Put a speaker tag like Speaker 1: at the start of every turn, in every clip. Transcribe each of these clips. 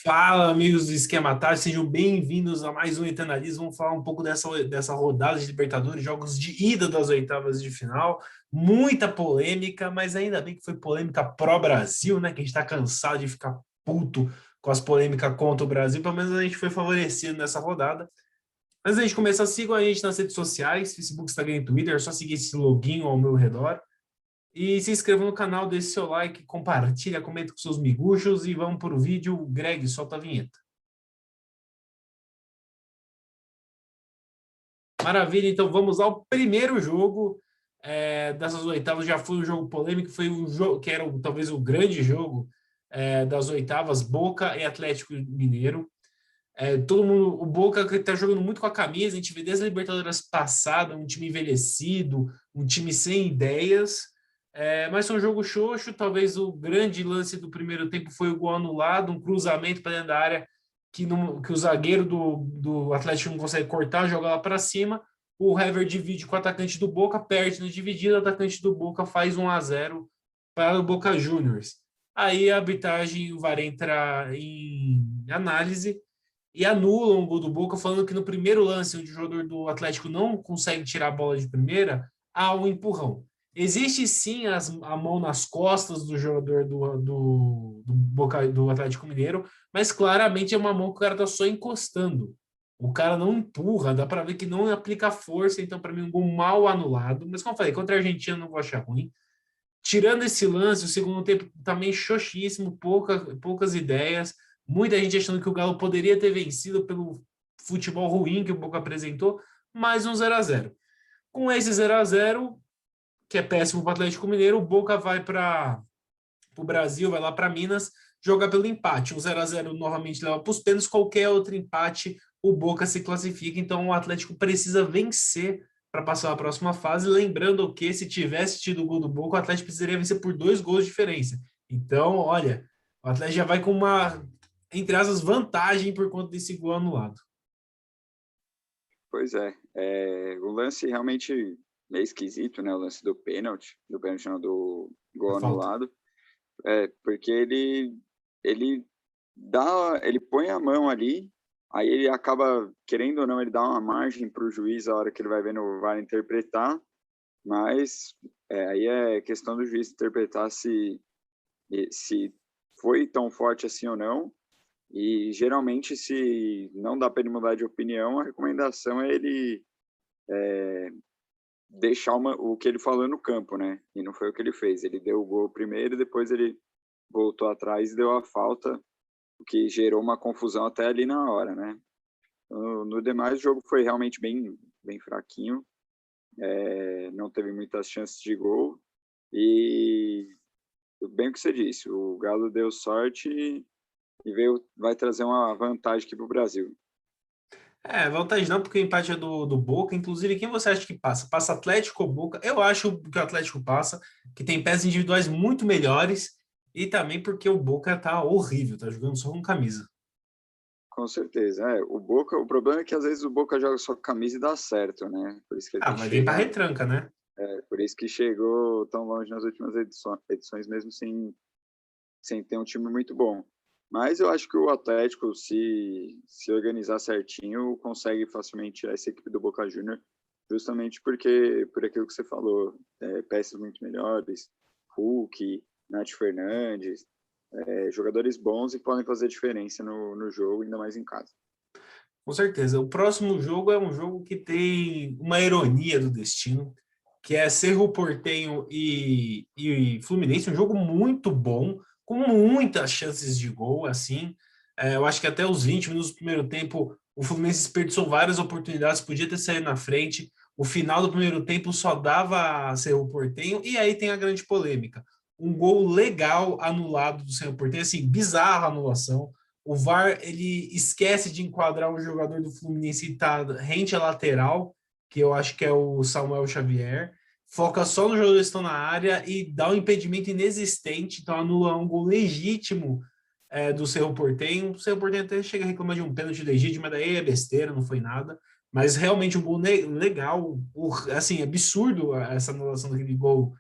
Speaker 1: Fala, amigos do Esquema Tático, sejam bem-vindos a mais um Eternalismo. Vamos falar um pouco dessa rodada de Libertadores, jogos de ida das oitavas de final. Muita polêmica, mas ainda bem que foi polêmica pró-Brasil, né? Que a gente tá cansado de ficar puto com as polêmicas contra o Brasil. Pelo menos a gente foi favorecido nessa rodada. Antes da gente começar, sigam a gente nas redes sociais, Facebook, Instagram e Twitter. É só seguir esse login ao meu redor. E se inscreva no canal, deixe seu like, compartilha, comenta com seus miguxos e vamos para o vídeo. Greg, solta a vinheta. Maravilha, então vamos ao primeiro jogo dessas oitavas. Já foi um jogo polêmico, foi um jogo que era talvez o grande jogo das oitavas, Boca e Atlético Mineiro. Todo mundo, o Boca que está jogando muito com a camisa, a gente vê desde a Libertadores passada, um time envelhecido, um time sem ideias. Mas foi um jogo xoxo. Talvez o grande lance do primeiro tempo foi o gol anulado, um cruzamento para dentro da área que o zagueiro do Atlético não consegue cortar, joga lá para cima. O Hever divide com o atacante do Boca, perde no dividido, o atacante do Boca faz 1-0 para o Boca Juniors. Aí a arbitragem, o VAR entra em análise e anula um gol do Boca, falando que no primeiro lance, onde o jogador do Atlético não consegue tirar a bola de primeira, há um empurrão. Existe sim a mão nas costas do jogador do Atlético Mineiro, mas claramente é uma mão que o cara está só encostando. O cara não empurra, dá para ver que não aplica força, então para mim um gol mal anulado. Mas como eu falei, contra a Argentina não vou achar ruim. Tirando esse lance, o segundo tempo também xoxíssimo, poucas ideias. Muita gente achando que o Galo poderia ter vencido pelo futebol ruim que o Boca apresentou, mais um 0-0. Com esse 0-0, que é péssimo para o Atlético Mineiro, o Boca vai para o Brasil, vai lá para Minas, jogar pelo empate. Um 0-0 novamente leva para os pênaltis, qualquer outro empate, o Boca se classifica. Então o Atlético precisa vencer para passar a próxima fase. Lembrando que se tivesse tido o gol do Boca, o Atlético precisaria vencer por 2 gols de diferença. Então, olha, o Atlético já vai com uma, entre aspas, vantagem por conta desse gol anulado.
Speaker 2: Pois é, o lance realmente meio esquisito, né? O lance do pênalti não, do gol anulado. Porque ele põe a mão ali, aí ele acaba, querendo ou não, ele dá uma margem para o juiz a hora que ele vai ver no VAR interpretar, mas aí é questão do juiz interpretar se foi tão forte assim ou não. E geralmente, se não dá para ele mudar de opinião, a recomendação é ele deixar o que ele falou no campo, né? E não foi o que ele fez. Ele deu o gol primeiro, depois ele voltou atrás e deu a falta, o que gerou uma confusão até ali na hora, né? No demais, o jogo foi realmente bem, bem fraquinho. Não teve muitas chances de gol. E bem o que você disse, o Galo deu sorte e vai trazer uma vantagem aqui para o Brasil.
Speaker 1: Vantagem não, porque o empate é do Boca. Inclusive, quem você acha que passa? Passa Atlético ou Boca? Eu acho que o Atlético passa, que tem peças individuais muito melhores, e também porque o Boca tá horrível, tá jogando só com camisa.
Speaker 2: Com certeza. O problema é que às vezes o Boca joga só com camisa e dá certo, né? Por isso que ele tem que
Speaker 1: Vai vir pra
Speaker 2: chegar.
Speaker 1: retranca, né?
Speaker 2: Por isso que chegou tão longe nas últimas edições mesmo sem ter um time muito bom. Mas eu acho que o Atlético, se organizar certinho, consegue facilmente tirar essa equipe do Boca Juniors, justamente por aquilo que você falou, peças muito melhores, Hulk, Nath Fernandes, jogadores bons e que podem fazer diferença no jogo, ainda mais em casa.
Speaker 1: Com certeza. O próximo jogo é um jogo que tem uma ironia do destino, que é Cerro Porteño e Fluminense, um jogo muito bom, com muitas chances de gol, assim. Eu acho que até os 20 minutos do primeiro tempo, o Fluminense desperdiçou várias oportunidades, podia ter saído na frente. O final do primeiro tempo só dava a Cerro Porteño, e aí tem a grande polêmica. Um gol legal anulado do Cerro Porteño, assim, bizarra a anulação. O VAR, ele esquece de enquadrar o jogador do Fluminense e tá rente à lateral, que eu acho que é o Samuel Xavier, foca só nos jogadores que estão na área e dá um impedimento inexistente, então anula um gol legítimo do Cerro Porteño. O Cerro Porteño até chega a reclamar de um pênalti legítimo, mas daí é besteira, não foi nada. Mas realmente um gol legal, assim, absurdo essa anulação daquele gol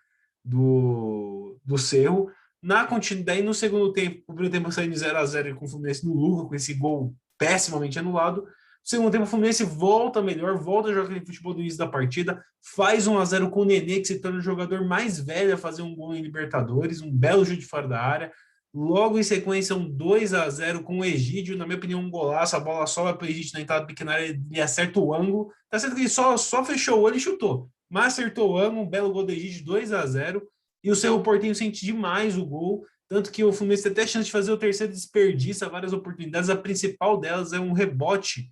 Speaker 1: do Cerro. Na continuidade, no segundo tempo, o primeiro tempo saindo de 0-0 com o Fluminense no lucro, com esse gol pessimamente anulado. No segundo tempo, o Fluminense volta melhor, volta a jogar aquele futebol do início da partida, faz 1-0 com o Nenê, que se torna o jogador mais velho a fazer um gol em Libertadores, um belo chute fora da área. Logo em sequência, um 2-0 com o Egídio, na minha opinião, um golaço, a bola sobra para o Egídio na entrada pequena área, ele acerta o ângulo. Tá certo que ele só fechou o olho e chutou, mas acertou o ângulo, um belo gol do Egídio, 2-0. E o Cerro Porteño sente demais o gol, tanto que o Fluminense tem até chance de fazer o terceiro, desperdiça várias oportunidades. A principal delas é um rebote,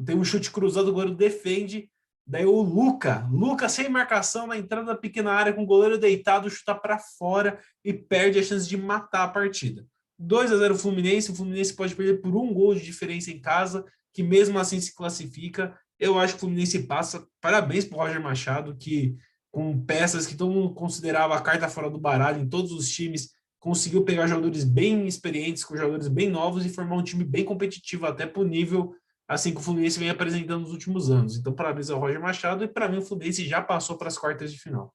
Speaker 1: tem um chute cruzado, o goleiro defende, daí o Luca sem marcação na entrada da pequena área, com o goleiro deitado, chuta para fora e perde a chance de matar a partida. 2-0 o Fluminense pode perder por um gol de diferença em casa, que mesmo assim se classifica. Eu acho que o Fluminense passa. Parabéns para o Roger Machado, que com peças que todo mundo considerava a carta fora do baralho em todos os times, conseguiu pegar jogadores bem experientes, com jogadores bem novos e formar um time bem competitivo, até para o nível assim que o Fluminense vem apresentando nos últimos anos. Então, parabéns ao Roger Machado, e para mim o Fluminense já passou para as quartas de final.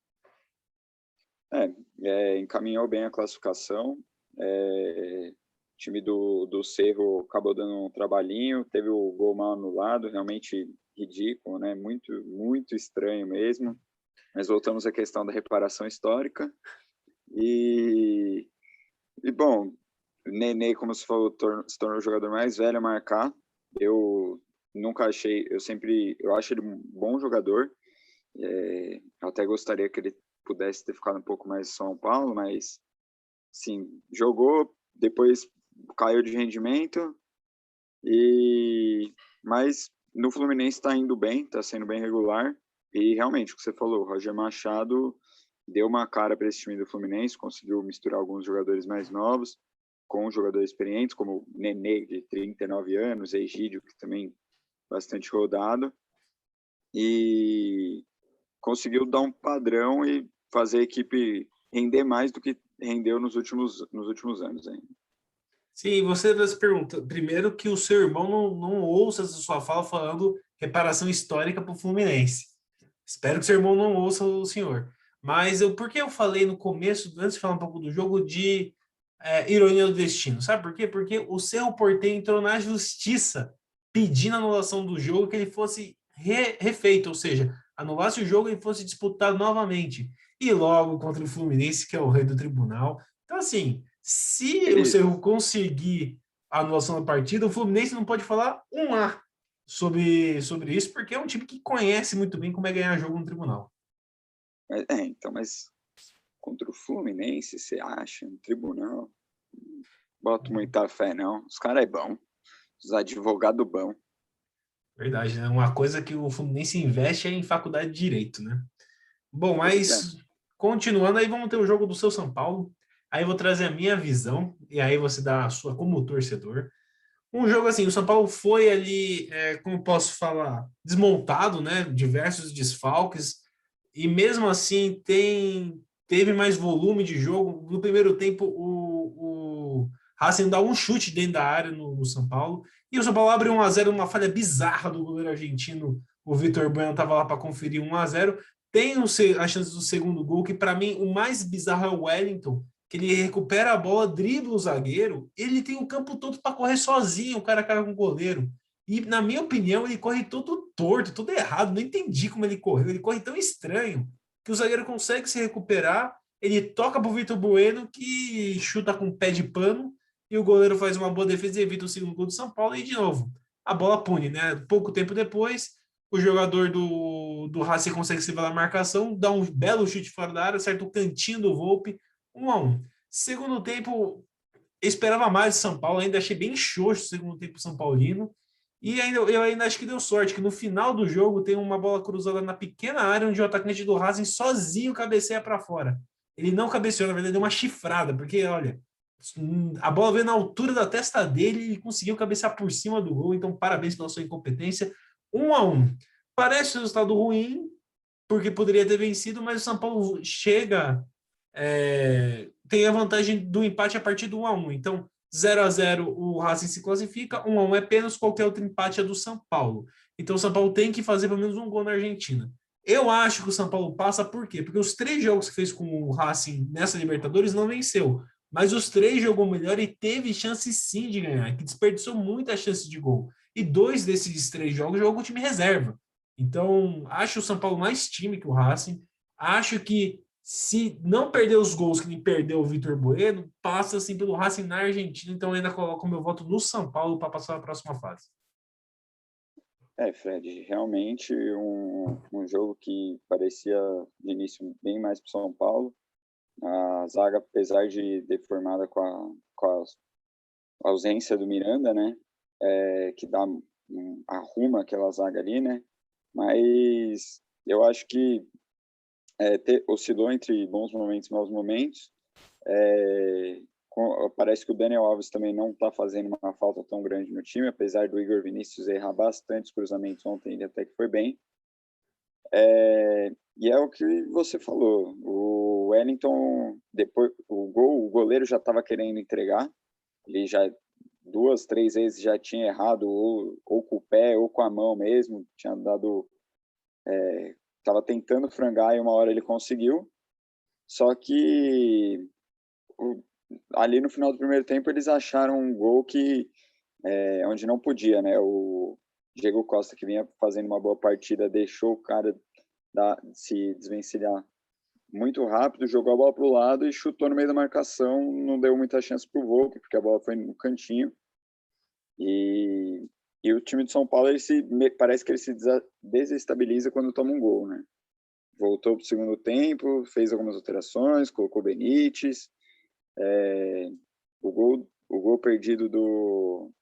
Speaker 2: Encaminhou bem a classificação. O time do Cerro acabou dando um trabalhinho, teve o gol mal anulado, realmente ridículo, né? Muito, muito estranho mesmo. Mas voltamos à questão da reparação histórica. E bom, Nenê, como você falou, se tornou o jogador mais velho a marcar. Eu acho ele um bom jogador. Eu até gostaria que ele pudesse ter ficado um pouco mais em São Paulo, mas, sim, jogou, depois caiu de rendimento, mas no Fluminense está indo bem, está sendo bem regular. E realmente, o que você falou, o Roger Machado deu uma cara para esse time do Fluminense, conseguiu misturar alguns jogadores mais novos com jogadores experientes, como o Nenê, de 39 anos, Egídio, que também bastante rodado, e conseguiu dar um padrão e fazer a equipe render mais do que rendeu nos últimos anos ainda.
Speaker 1: Sim, você pergunta, primeiro que o seu irmão não ouça essa sua fala falando reparação histórica para o Fluminense. Espero que seu irmão não ouça o senhor. Mas por que eu falei no começo, antes de falar um pouco do jogo, de ironia do destino? Sabe por quê? Porque o Cerro Porteño entrou na justiça pedindo a anulação do jogo, que ele fosse refeito, ou seja, anulasse o jogo e ele fosse disputado novamente. E logo contra o Fluminense, que é o rei do tribunal. Então, assim, se o Cerro conseguir a anulação da partida, o Fluminense não pode falar um A sobre isso, porque é um time que conhece muito bem como é ganhar jogo no tribunal.
Speaker 2: Mas contra o Fluminense, você acha, no tribunal? Boto muita fé, não. Os caras é bom. Os advogados bom.
Speaker 1: Verdade, né? Uma coisa que o Fluminense investe é em faculdade de Direito, né? Bom, mas continuando, aí vamos ter o jogo do seu São Paulo. Aí eu vou trazer a minha visão, e aí você dá a sua como torcedor. Um jogo assim, o São Paulo foi ali, como posso falar, desmontado, né? Diversos desfalques, e mesmo assim teve mais volume de jogo. No primeiro tempo, o Racing dá um chute dentro da área no São Paulo, e o São Paulo abre 1-0, uma falha bizarra do goleiro argentino. O Vitor Bueno estava lá para conferir 1-0. Tem a chance do segundo gol, que para mim o mais bizarro é o Wellington, que ele recupera a bola, dribla o zagueiro, ele tem o campo todo para correr sozinho, o cara cai com o goleiro. E, na minha opinião, ele corre todo torto, todo errado. Não entendi como ele correu. Ele corre tão estranho que o zagueiro consegue se recuperar, ele toca para o Vitor Bueno, que chuta com pé de pano, e o goleiro faz uma boa defesa e evita o segundo gol do São Paulo, e, de novo, a bola pune, né? Pouco tempo depois, o jogador do Racing consegue se valer a marcação, dá um belo chute fora da área, acerta o cantinho do Volpi, 1-1. Segundo tempo, eu esperava mais do São Paulo, ainda achei bem xoxo o segundo tempo São Paulino, e eu ainda acho que deu sorte, que no final do jogo tem uma bola cruzada na pequena área, onde o atacante do Racing sozinho cabeceia para fora. Ele não cabeceou, na verdade deu uma chifrada, porque, olha, a bola veio na altura da testa dele e conseguiu cabecear por cima do gol, então parabéns pela sua incompetência. 1-1. Parece um resultado ruim, porque poderia ter vencido, mas o São Paulo chega... tem a vantagem do empate a partir do 1-1. Então, 0-0 o Racing se classifica, 1-1 é apenas, qualquer outro empate é do São Paulo. Então, o São Paulo tem que fazer pelo menos um gol na Argentina. Eu acho que o São Paulo passa, por quê? Porque os 3 jogos que fez com o Racing nessa Libertadores não venceu. mas os 3 jogou melhor e teve chance sim de ganhar, que desperdiçou muita chance de gol. E 2 desses 3 jogos jogou com o time reserva. Então, acho o São Paulo mais time que o Racing. Acho que se não perder os gols que nem perdeu o Vitor Bueno, passa assim pelo Racing na Argentina. Então, ainda coloco meu voto no São Paulo para passar a próxima fase.
Speaker 2: Fred, realmente um jogo que parecia de início bem mais para o São Paulo. A zaga, apesar de deformada com a ausência do Miranda, né? Que arruma aquela zaga ali, né? Mas eu acho que oscilou entre bons momentos e maus momentos. Parece que o Daniel Alves também não está fazendo uma falta tão grande no time, apesar do Igor Vinícius errar bastante os cruzamentos ontem, ele até que foi bem. E é o que você falou, o Wellington, depois o goleiro já estava querendo entregar, ele já 2, 3 vezes já tinha errado, ou com o pé, ou com a mão mesmo, tinha dado, estava tentando frangar e uma hora ele conseguiu, só que ali no final do primeiro tempo eles acharam um gol que onde não podia, né? O Diego Costa, que vinha fazendo uma boa partida, deixou o cara se desvencilhar muito rápido, jogou a bola para o lado e chutou no meio da marcação, não deu muita chance para o Volpe, porque a bola foi no cantinho. E o time de São Paulo, parece que ele se desestabiliza quando toma um gol, né? Voltou para o segundo tempo, fez algumas alterações, colocou Benítez. O gol perdido do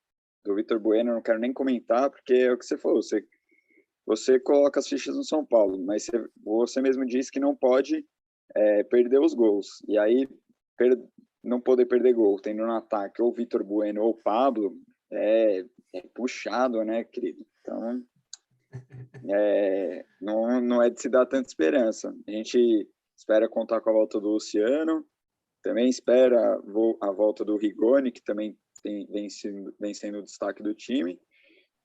Speaker 2: Vitor Bueno, eu não quero nem comentar, porque é o que você falou, você coloca as fichas no São Paulo, mas você mesmo disse que não pode perder os gols. E aí, não poder perder gol, tendo no ataque ou Vitor Bueno ou Pablo, é puxado, né, querido? Então, não é de se dar tanta esperança. A gente espera contar com a volta do Luciano, também espera a volta do Rigoni, que também vem sendo o destaque do time,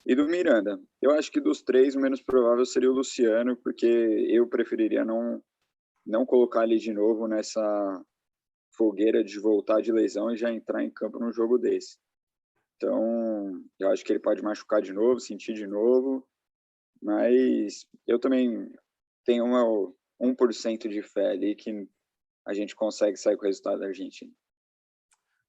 Speaker 2: e do Miranda. Eu acho que dos 3, o menos provável seria o Luciano, porque eu preferiria não colocar ele de novo nessa fogueira de voltar de lesão e já entrar em campo num jogo desse. Então, eu acho que ele pode machucar de novo, sentir de novo, mas eu também tenho 1% de fé ali que a gente consegue sair com o resultado da Argentina.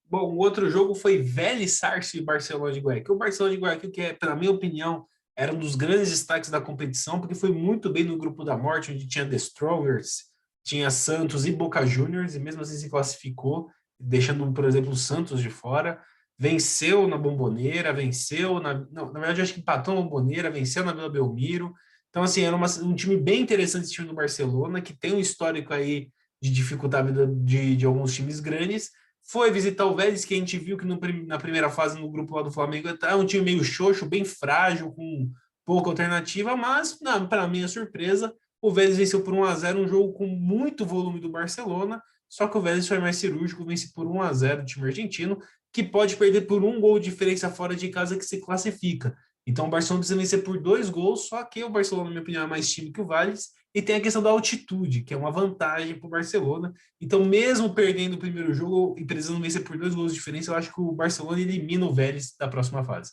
Speaker 1: Bom, o outro jogo foi Vélez Sarsfield e Barcelona de Guayaquil. O Barcelona de Guayaquil, que pela minha opinião, era um dos grandes destaques da competição, porque foi muito bem no grupo da morte, onde tinha The Strongers, tinha Santos e Boca Juniors, e mesmo assim se classificou, deixando, por exemplo, o Santos de fora. Venceu na Bombonera, na verdade, acho que empatou na Bombonera, venceu na Vila Belmiro. Então, assim, era um time bem interessante esse time do Barcelona, que tem um histórico aí de dificultar a vida de alguns times grandes. Foi visitar o Vélez, que a gente viu que na primeira fase no grupo lá do Flamengo é um time meio xoxo, bem frágil, com pouca alternativa, mas, para minha surpresa, o Vélez venceu por 1-0, um jogo com muito volume do Barcelona, só que o Vélez foi mais cirúrgico, vence por 1-0 o time argentino, que pode perder por 1 gol de diferença fora de casa que se classifica. Então o Barcelona precisa vencer por 2 gols, só que o Barcelona, na minha opinião, é mais time que o Vélez, e tem a questão da altitude, que é uma vantagem para o Barcelona. Então, mesmo perdendo o primeiro jogo e precisando vencer por 2 gols de diferença, eu acho que o Barcelona elimina o Vélez da próxima fase.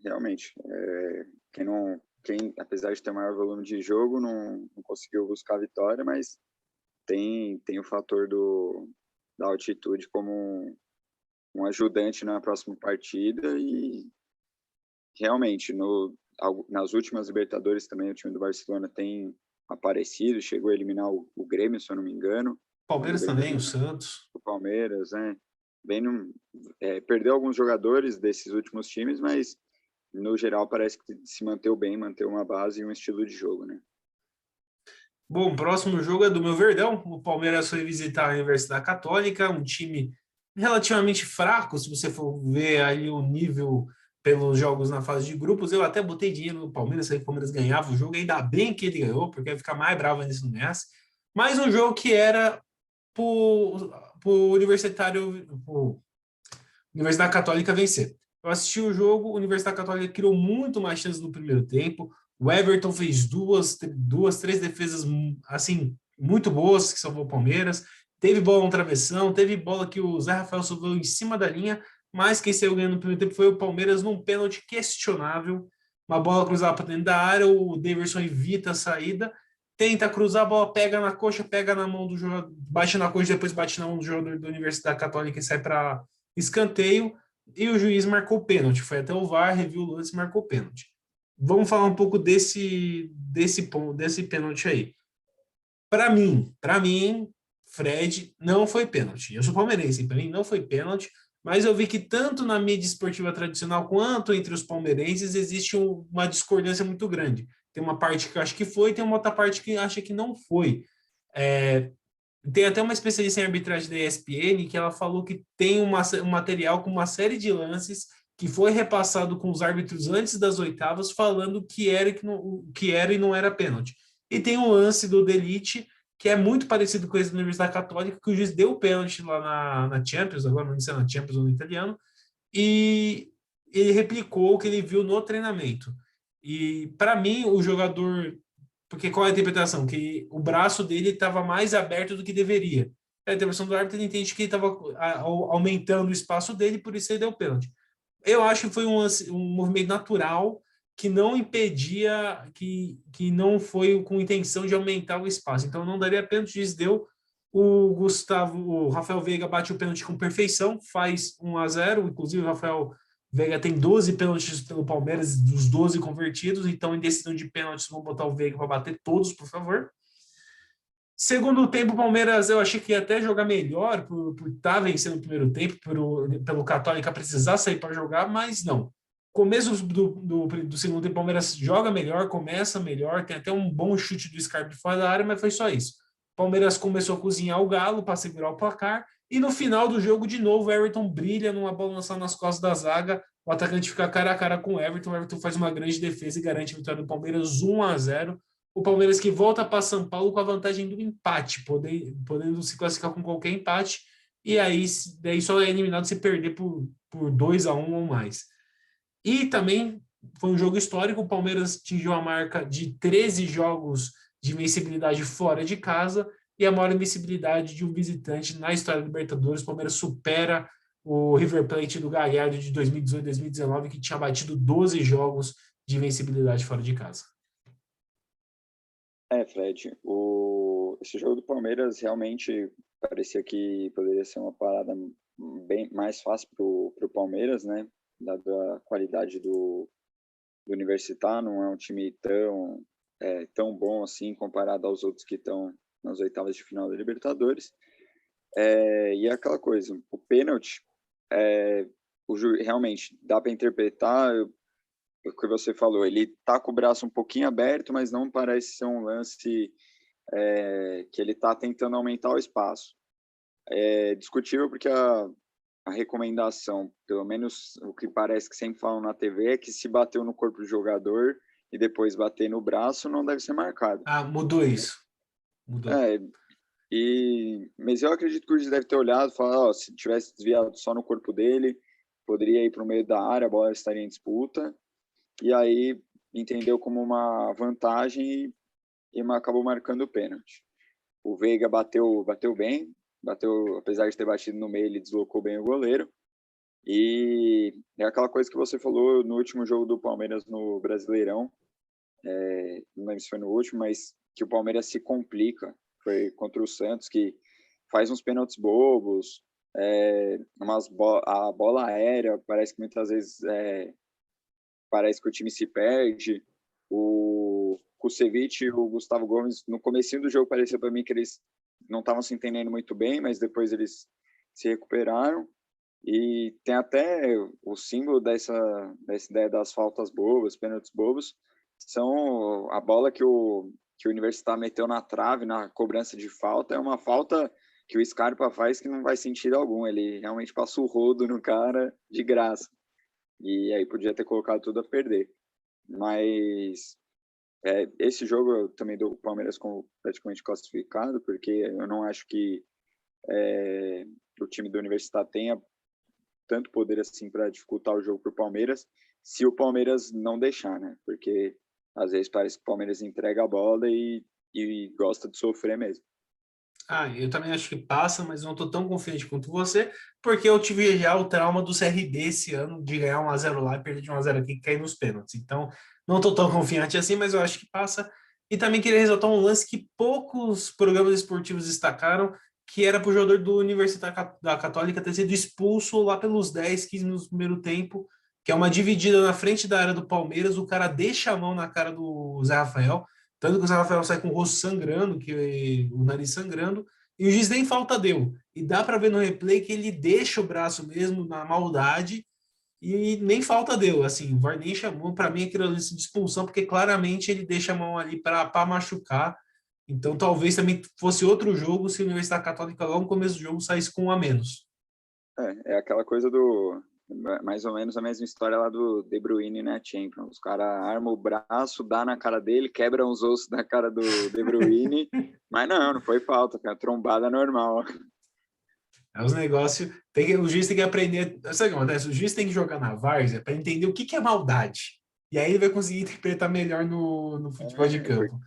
Speaker 2: Realmente. Quem, apesar de ter maior volume de jogo, não conseguiu buscar a vitória, mas tem o fator da altitude como um ajudante na próxima partida e realmente nas últimas Libertadores também o time do Barcelona tem aparecido, chegou a eliminar o Grêmio, se eu não me engano.
Speaker 1: Palmeiras também, o Santos.
Speaker 2: O Palmeiras, perdeu alguns jogadores desses últimos times, mas no geral parece que se manteve bem, manteve uma base e um estilo de jogo, né?
Speaker 1: Bom, o próximo jogo é do meu Verdão. O Palmeiras foi visitar a Universidade Católica, um time relativamente fraco, se você for ver aí o nível pelos jogos na fase de grupos. Eu até botei dinheiro no Palmeiras, aí o Palmeiras ganhava o jogo, ainda bem que ele ganhou, porque ia ficar mais bravo nisso no ganhasse. Mas um jogo que era pro Universidade Católica vencer. Eu assisti o jogo, a Universidade Católica criou muito mais chances no primeiro tempo. O Everton fez 3 defesas assim muito boas que salvou o Palmeiras. Teve bola no travessão, teve bola que o Zé Rafael salvou em cima da linha, mas quem saiu ganhando no primeiro tempo foi o Palmeiras num pênalti questionável. Uma bola cruzada para dentro da área, o Daverson evita a saída, tenta cruzar, a bola pega na coxa, pega na mão do jogador, bate na coxa, depois bate na mão do jogador da Universidade Católica e sai para escanteio, e o juiz marcou o pênalti. Foi até o VAR, reviu o lance e marcou o pênalti. Vamos falar um pouco desse pênalti aí. Para mim, Fred não foi pênalti. Eu sou palmeirense, para mim não foi pênalti, mas eu vi que tanto na mídia esportiva tradicional quanto entre os palmeirenses existe uma discordância muito grande. Tem uma parte que acha que foi, tem uma outra parte que acha que não foi. É, tem até uma especialista em arbitragem da ESPN que ela falou que tem um material com uma série de lances que foi repassado com os árbitros antes das oitavas, falando que era e não era pênalti. E tem um lance do Delite, que é muito parecido com esse da Universidade Católica, que o juiz deu pênalti lá na Champions, agora não sei se é na Champions ou no italiano, e ele replicou o que ele viu no treinamento. E, para mim, o jogador. Porque qual é a interpretação? Que o braço dele estava mais aberto do que deveria. A interpretação do árbitro, ele entende que ele estava aumentando o espaço dele, por isso ele deu pênalti. Eu acho que foi um movimento natural que não impedia, que não foi com intenção de aumentar o espaço. Então não daria pênalti, o juiz deu. O Rafael Veiga bate o pênalti com perfeição, faz 1-0. Inclusive, o Rafael Veiga tem 12 pênaltis pelo Palmeiras, dos 12 convertidos. Então, em decisão de pênaltis, vão botar o Veiga para bater todos, por favor. Segundo tempo, o Palmeiras eu achei que ia até jogar melhor por estar vencendo o primeiro tempo, pelo Católica precisar sair para jogar, mas não. Começo do segundo tempo, o Palmeiras joga melhor, começa melhor, tem até um bom chute do Scarpa de fora da área, mas foi só isso. O Palmeiras começou a cozinhar o Galo para segurar o placar, e no final do jogo, de novo, o Everton brilha numa bola lançada nas costas da zaga, o atacante fica cara a cara com o Everton faz uma grande defesa e garante a vitória do Palmeiras 1-0. O Palmeiras que volta para São Paulo com a vantagem do empate, podendo se classificar com qualquer empate, e aí daí só é eliminado se perder por 2-1 ou mais. E também foi um jogo histórico, o Palmeiras atingiu a marca de 13 jogos de invencibilidade fora de casa e a maior invencibilidade de um visitante na história da Libertadores. O Palmeiras supera o River Plate do Galhardo de 2018 2019, que tinha batido 12 jogos de invencibilidade fora de casa.
Speaker 2: Fred, esse jogo do Palmeiras realmente parecia que poderia ser uma parada bem mais fácil para o Palmeiras, né? Dada a qualidade do Universitário, não é um time tão bom assim comparado aos outros que estão nas oitavas de final da Libertadores. E é aquela coisa, o pênalti, realmente dá para interpretar. O que você falou, ele tá com o braço um pouquinho aberto, mas não parece ser um lance que ele tá tentando aumentar o espaço. É discutível porque a recomendação, pelo menos o que parece que sempre falam na TV, é que se bateu no corpo do jogador e depois bater no braço, não deve ser marcado.
Speaker 1: Mudou isso. Mudou.
Speaker 2: Mas eu acredito que o juiz deve ter olhado e falado, se tivesse desviado só no corpo dele, poderia ir para o meio da área, a bola estaria em disputa. E aí entendeu como uma vantagem e acabou marcando o pênalti. O Veiga bateu bem, apesar de ter batido no meio, ele deslocou bem o goleiro. E é aquela coisa que você falou no último jogo do Palmeiras no Brasileirão, não lembro se foi no último, mas que o Palmeiras se complica. Foi contra o Santos, que faz uns pênaltis bobos, a bola aérea, parece que muitas vezes parece que o time se perde. O Kusevich e o Gustavo Gomes, no comecinho do jogo, parecia para mim que eles não estavam se entendendo muito bem, mas depois eles se recuperaram. E tem até o símbolo dessa ideia das faltas bobas, pênaltis bobos, são a bola que o Universitário meteu na trave, na cobrança de falta, é uma falta que o Scarpa faz que não faz sentido algum. Ele realmente passa o rodo no cara de graça. E aí podia ter colocado tudo a perder. Mas esse jogo eu também dou o Palmeiras como praticamente classificado, porque eu não acho que o time do Universitário tenha tanto poder assim para dificultar o jogo para o Palmeiras, se o Palmeiras não deixar, né? Porque às vezes parece que o Palmeiras entrega a bola e gosta de sofrer mesmo.
Speaker 1: Eu também acho que passa, mas não estou tão confiante quanto você, porque eu tive já o trauma do CRB esse ano, de ganhar 1-0 lá e perder de 1-0 aqui e cair nos pênaltis. Então, não estou tão confiante assim, mas eu acho que passa. E também queria ressaltar um lance que poucos programas esportivos destacaram, que era para o jogador do Universidade da Católica ter sido expulso lá pelos 10, 15 minutos do primeiro tempo, que é uma dividida na frente da área do Palmeiras, o cara deixa a mão na cara do Zé Rafael, tanto que o Zé Rafael sai com o rosto sangrando, que o nariz sangrando, e o juiz nem falta deu. E dá para ver no replay que ele deixa o braço mesmo na maldade e nem falta deu. Assim, o VAR nem chamou para mim aquilo de expulsão, porque claramente ele deixa a mão ali para machucar. Então talvez também fosse outro jogo se a Universidade Católica lá no começo do jogo saísse com um a menos.
Speaker 2: É aquela coisa do mais ou menos a mesma história lá do De Bruyne na Champions. Os caras armam o braço, dá na cara dele, quebram os ossos da cara do De Bruyne, mas não foi falta, foi uma trombada normal.
Speaker 1: É os negócios. O juiz tem que aprender. Sabe o que acontece? O juiz tem que jogar na várzea para entender o que é maldade. E aí ele vai conseguir interpretar melhor no futebol de campo.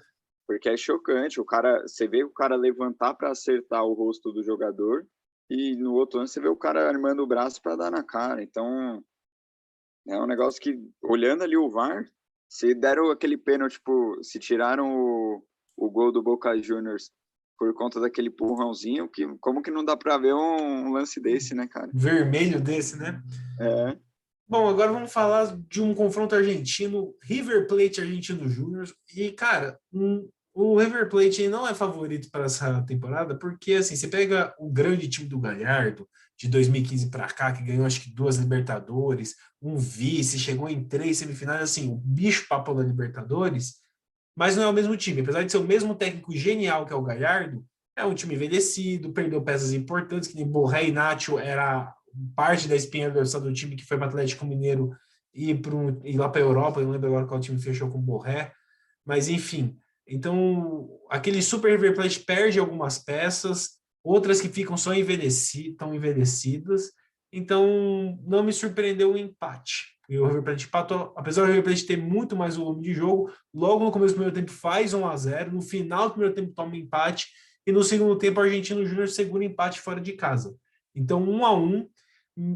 Speaker 2: Porque é chocante. Você vê o cara levantar para acertar o rosto do jogador. E no outro ano você vê o cara armando o braço para dar na cara. Então, é um negócio que, olhando ali o VAR, se deram aquele pênalti, tipo, se tiraram o gol do Boca Juniors por conta daquele empurrãozinho, como que não dá para ver um lance desse, né, cara?
Speaker 1: Vermelho desse, né?
Speaker 2: É.
Speaker 1: Bom, agora vamos falar de um confronto argentino, River Plate Argentino Júnior. E, cara, o River Plate não é favorito para essa temporada, porque, assim, você pega o grande time do Galhardo, de 2015 para cá, que ganhou, acho que 2 Libertadores, um vice, chegou em 3 semifinais, assim, o bicho papão da Libertadores, mas não é o mesmo time. Apesar de ser o mesmo técnico genial que é o Galhardo, é um time envelhecido, perdeu peças importantes, que nem Borré e Nacho era parte da espinha dorsal do time que foi para o Atlético Mineiro e ir lá para a Europa, eu não lembro agora qual time fechou com o Borré, mas enfim. Então, aquele Super River Plate perde algumas peças, outras que ficam só estão envelhecidas, então não me surpreendeu o empate. E o River Plate empatou, apesar do River Plate ter muito mais volume de jogo, logo no começo do primeiro tempo faz 1-0, no final do primeiro tempo toma um empate, e no segundo tempo o Argentino Júnior segura empate fora de casa. Então, 1-1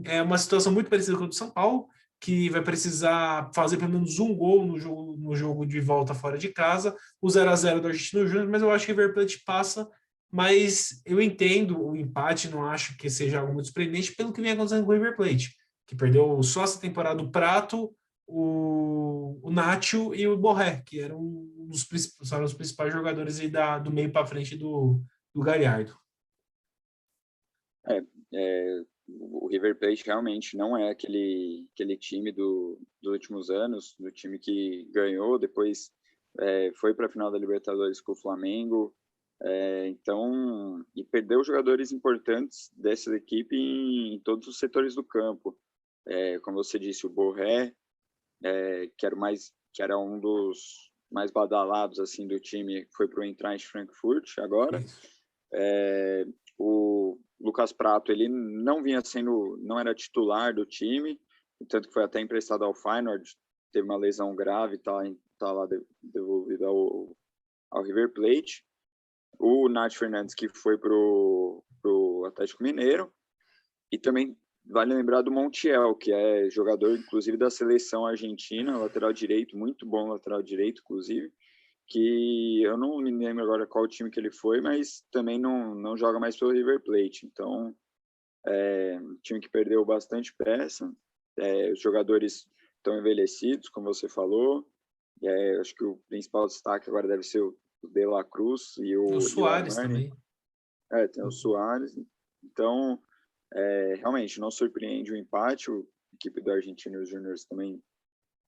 Speaker 1: é uma situação muito parecida com a do São Paulo, que vai precisar fazer pelo menos um gol no jogo de volta fora de casa, o 0-0 do Argentino Júnior, mas eu acho que o River Plate passa, mas eu entendo o empate, não acho que seja algo muito surpreendente pelo que vem acontecendo com o River Plate, que perdeu só essa temporada o Prato, o Nacho e o Borré, que eram os principais jogadores aí do meio para frente do Galhardo.
Speaker 2: O River Plate realmente não é aquele time dos últimos anos, do time que ganhou, depois foi para a final da Libertadores com o Flamengo, e perdeu jogadores importantes dessa equipe em todos os setores do campo. Como você disse, o Borré, que era um dos mais badalados assim do time, foi para o Eintracht Frankfurt agora. O Lucas Prato, ele não era titular do time, tanto que foi até emprestado ao Feyenoord, teve uma lesão grave, tá lá devolvido ao River Plate. O Nath Fernandes, que foi pro Atlético Mineiro, e também vale lembrar do Montiel, que é jogador, inclusive, da seleção argentina, lateral direito, muito bom lateral direito, inclusive, que eu não me lembro agora qual time que ele foi, mas também não joga mais pelo River Plate. Então, um time que perdeu bastante peça, os jogadores estão envelhecidos, como você falou, acho que o principal destaque agora deve ser o De La Cruz e o
Speaker 1: Suárez também.
Speaker 2: Tem o Suárez. Então, realmente, não surpreende o empate, a equipe do Argentinos Júniors também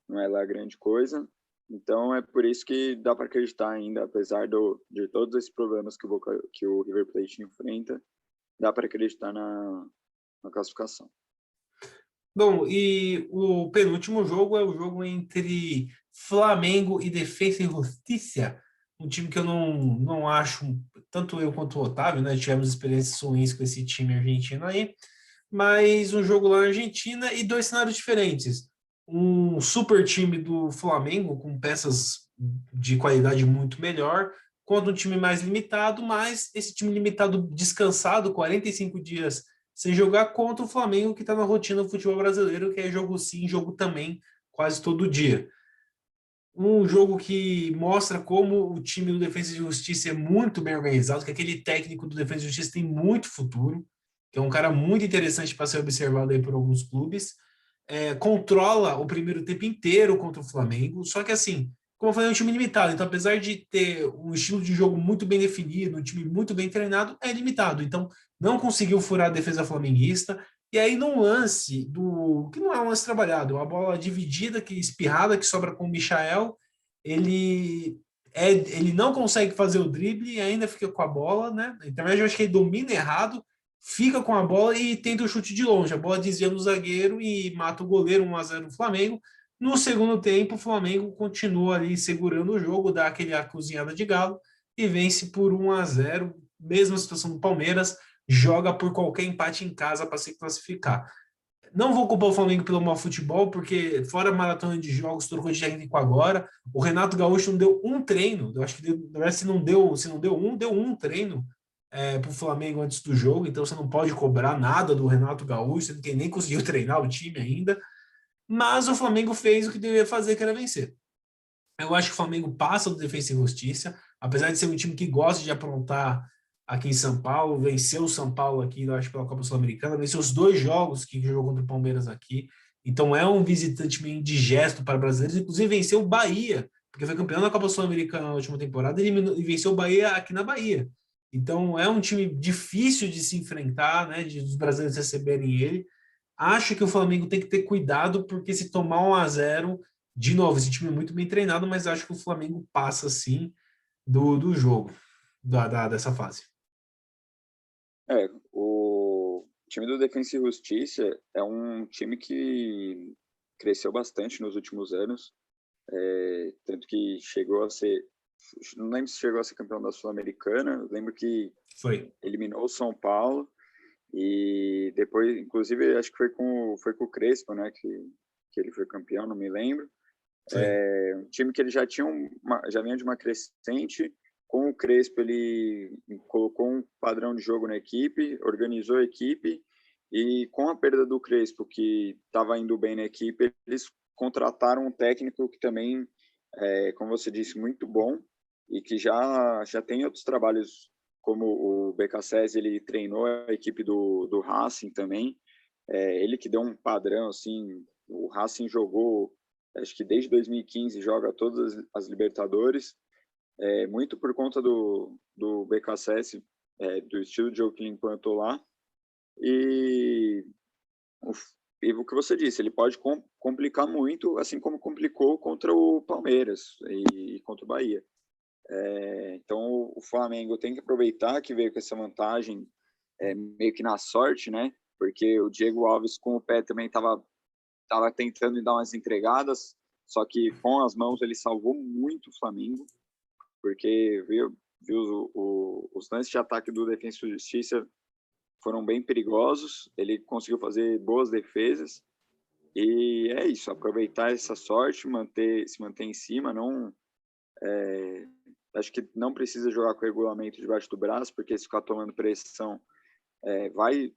Speaker 2: não é lá grande coisa. Então, é por isso que dá para acreditar ainda, apesar de todos esses problemas que o River Plate enfrenta, dá para acreditar na classificação.
Speaker 1: Bom, e o penúltimo jogo é o jogo entre Flamengo e Defensa e Justiça, um time que eu não acho, tanto eu quanto o Otávio, né, tivemos experiências ruins com esse time argentino aí, mas um jogo lá na Argentina e 2 cenários diferentes. Um super time do Flamengo, com peças de qualidade muito melhor, contra um time mais limitado, mas esse time limitado descansado, 45 dias sem jogar, contra o Flamengo, que está na rotina do futebol brasileiro, que é jogo sim, jogo também, quase todo dia. Um jogo que mostra como o time do Defensa e Justiça é muito bem organizado, que aquele técnico do Defensa e Justiça tem muito futuro, que é um cara muito interessante para ser observado aí por alguns clubes. Controla o primeiro tempo inteiro contra o Flamengo, só que assim, como eu falei, é um time limitado, então apesar de ter um estilo de jogo muito bem definido, um time muito bem treinado, é limitado, então não conseguiu furar a defesa flamenguista, e aí num lance do que não é um lance trabalhado, uma bola dividida, que espirrada, que sobra com o Michael, ele ele não consegue fazer o drible e ainda fica com a bola, né? Então eu acho que ele domina errado, fica com a bola e tenta o chute de longe. A bola desvia no zagueiro e mata o goleiro, 1-0 no Flamengo. No segundo tempo, o Flamengo continua ali segurando o jogo, dá aquele cozinhada de galo e vence por 1-0. Mesma situação do Palmeiras, joga por qualquer empate em casa para se classificar. Não vou culpar o Flamengo pelo mau futebol, porque fora a maratona de jogos, trocou de técnico agora. O Renato Gaúcho não deu um treino. Eu acho que se não deu um treino para o Flamengo antes do jogo. Então você não pode cobrar nada do Renato Gaúcho, sendo que ele nem conseguiu treinar o time ainda. Mas o Flamengo fez o que deveria fazer, que era vencer. Eu acho que o Flamengo passa do Defensa e Justiça, apesar de ser um time que gosta de aprontar aqui em São Paulo, venceu o São Paulo aqui, eu acho, pela Copa Sul-Americana, venceu os 2 jogos que jogou contra o Palmeiras aqui, então é um visitante meio indigesto para brasileiros, inclusive venceu o Bahia, porque foi campeão da Copa Sul-Americana na última temporada e venceu o Bahia aqui na Bahia. Então é um time difícil de se enfrentar, né, de os brasileiros receberem ele. Acho que o Flamengo tem que ter cuidado, porque se tomar 1-0 de novo, esse time é muito bem treinado, mas acho que o Flamengo passa sim do jogo, dessa fase.
Speaker 2: O time do Defensa e Justiça é um time que cresceu bastante nos últimos anos, tanto que chegou a ser, não lembro se chegou a ser campeão da Sul-Americana, lembro que
Speaker 1: Foi.
Speaker 2: eliminou o São Paulo e depois, inclusive, acho que foi com o Crespo, né, que ele foi campeão, não me lembro. Um time que ele já vinha de uma crescente. Com o Crespo, ele colocou um padrão de jogo na equipe, organizou a equipe, e com a perda do Crespo, que estava indo bem na equipe, eles contrataram um técnico que também, como você disse, muito bom, e que já tem outros trabalhos, como o BKSS, ele treinou a equipe do Racing também, ele que deu um padrão, assim, o Racing jogou, acho que desde 2015 joga todas as Libertadores, muito por conta do BKSS, do estilo de jogo que ele implantou lá. E o que você disse, ele pode complicar muito, assim como complicou contra o Palmeiras e contra o Bahia. Então, o Flamengo tem que aproveitar que veio com essa vantagem, meio que na sorte, né? Porque o Diego Alves com o pé também estava tentando dar umas entregadas, só que com as mãos ele salvou muito o Flamengo, porque viu os lances de ataque do Defensa e Justiça foram bem perigosos, ele conseguiu fazer boas defesas, e é isso, aproveitar essa sorte, se manter em cima, acho que não precisa jogar com o regulamento debaixo do braço, porque se ficar tomando pressão,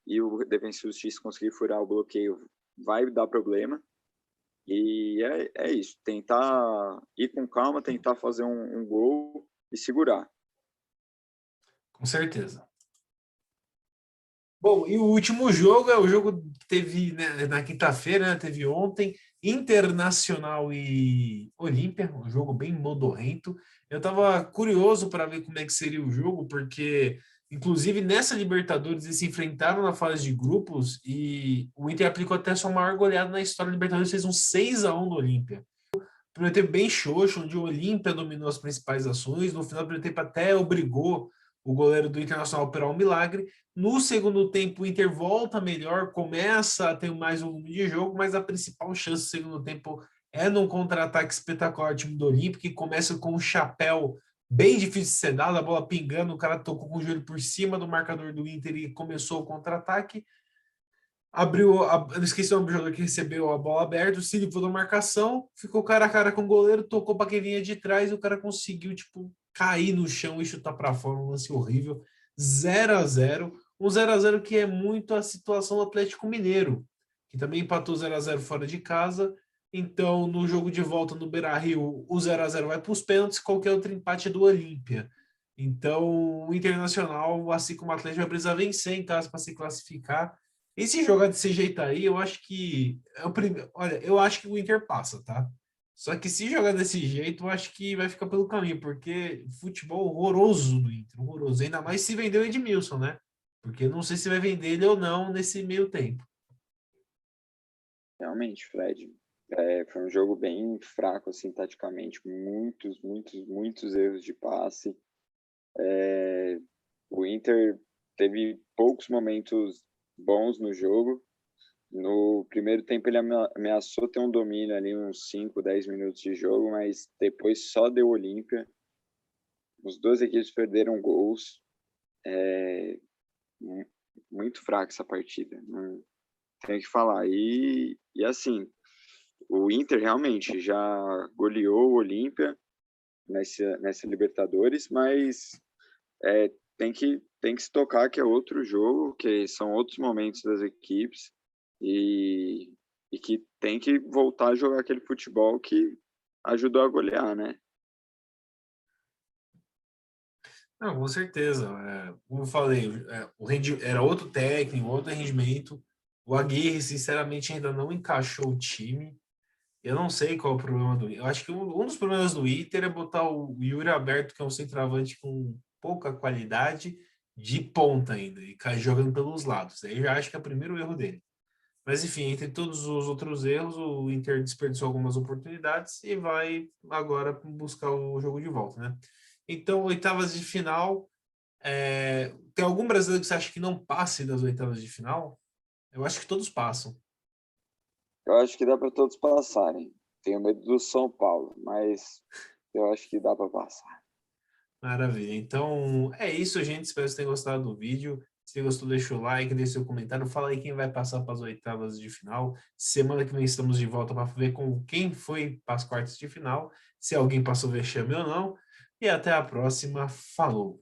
Speaker 2: e o Defensa e Justiça conseguir furar o bloqueio, vai dar problema. E é isso, tentar ir com calma, tentar fazer um gol e segurar.
Speaker 1: Com certeza. Bom, e o último jogo é o jogo que teve, né, na quinta-feira, né, teve ontem, Internacional e Olímpia, um jogo bem modorrento. Eu estava curioso para ver como é que seria o jogo, porque, inclusive, nessa Libertadores eles se enfrentaram na fase de grupos e o Inter aplicou até a sua maior goleada na história da Libertadores, fez um 6-1 no Olímpia. Primeiro tempo bem xoxo, onde o Olímpia dominou as principais ações. No final do primeiro tempo até obrigou o goleiro do Internacional a operar um milagre. No segundo tempo, o Inter volta melhor, começa a ter mais volume de jogo, mas a principal chance do segundo tempo é num contra-ataque espetacular do time do Olímpia, que começa com um chapéu bem difícil de ser dado, a bola pingando, o cara tocou com o joelho por cima do marcador do Inter e começou o contra-ataque. Eu esqueci o nome do jogador que recebeu a bola aberta, o Cili foi da marcação, ficou cara a cara com o goleiro, tocou para quem vinha de trás e o cara conseguiu, tipo, cair no chão e chutar para fora, um lance horrível. 0-0, um 0-0 que é muito a situação do Atlético Mineiro, que também empatou 0-0 fora de casa. Então, no jogo de volta no Beira-Rio, o 0-0 vai para os pênaltis, qualquer outro empate é do Olímpia. Então, o Internacional, assim como o Atlético, vai precisar vencer em casa para se classificar. E se jogar desse jeito aí, eu acho que é o primeiro. Olha, eu acho que o Inter passa, tá? Só que se jogar desse jeito, eu acho que vai ficar pelo caminho, porque futebol horroroso do Inter, horroroso. Ainda mais se vender o Edmilson, né? Porque eu não sei se vai vender ele ou não nesse meio tempo.
Speaker 2: Realmente, Fred. Foi um jogo bem fraco, assim, taticamente. Muitos erros de passe. O Inter teve poucos momentos bons no jogo. No primeiro tempo ele ameaçou ter um domínio ali, uns 5, 10 minutos de jogo, mas depois só deu Olímpia. Os dois equipes perderam gols. Muito fraca essa partida, não tenho o que falar. E assim, o Inter realmente já goleou o Olímpia nessa Libertadores, mas tem que se tocar que é outro jogo, que são outros momentos das equipes e, e que tem que voltar a jogar aquele futebol que ajudou a golear, né?
Speaker 1: Não, com certeza. Como eu falei, era outro técnico, outro rendimento. O Aguirre, sinceramente, ainda não encaixou o time. Eu não sei qual é o problema do Inter. Eu acho que um dos problemas do Inter é botar o Yuri Alberto, que é um centroavante com pouca qualidade, de ponta ainda, e cair jogando pelos lados. Aí eu já acho que é o primeiro erro dele. Mas, enfim, entre todos os outros erros, o Inter desperdiçou algumas oportunidades e vai agora buscar o jogo de volta, né? Então, oitavas de final. Tem algum brasileiro que você acha que não passe das oitavas de final? Eu acho que todos passam.
Speaker 2: Eu acho que dá para todos passarem. Tenho medo do São Paulo, mas eu acho que dá para passar.
Speaker 1: Maravilha. Então, é isso, gente. Espero que vocês tenham gostado do vídeo. Se gostou, deixa o like, deixa seu comentário. Fala aí quem vai passar para as oitavas de final. Semana que vem estamos de volta para ver com quem foi para as quartas de final, se alguém passou vexame ou não. E até a próxima. Falou!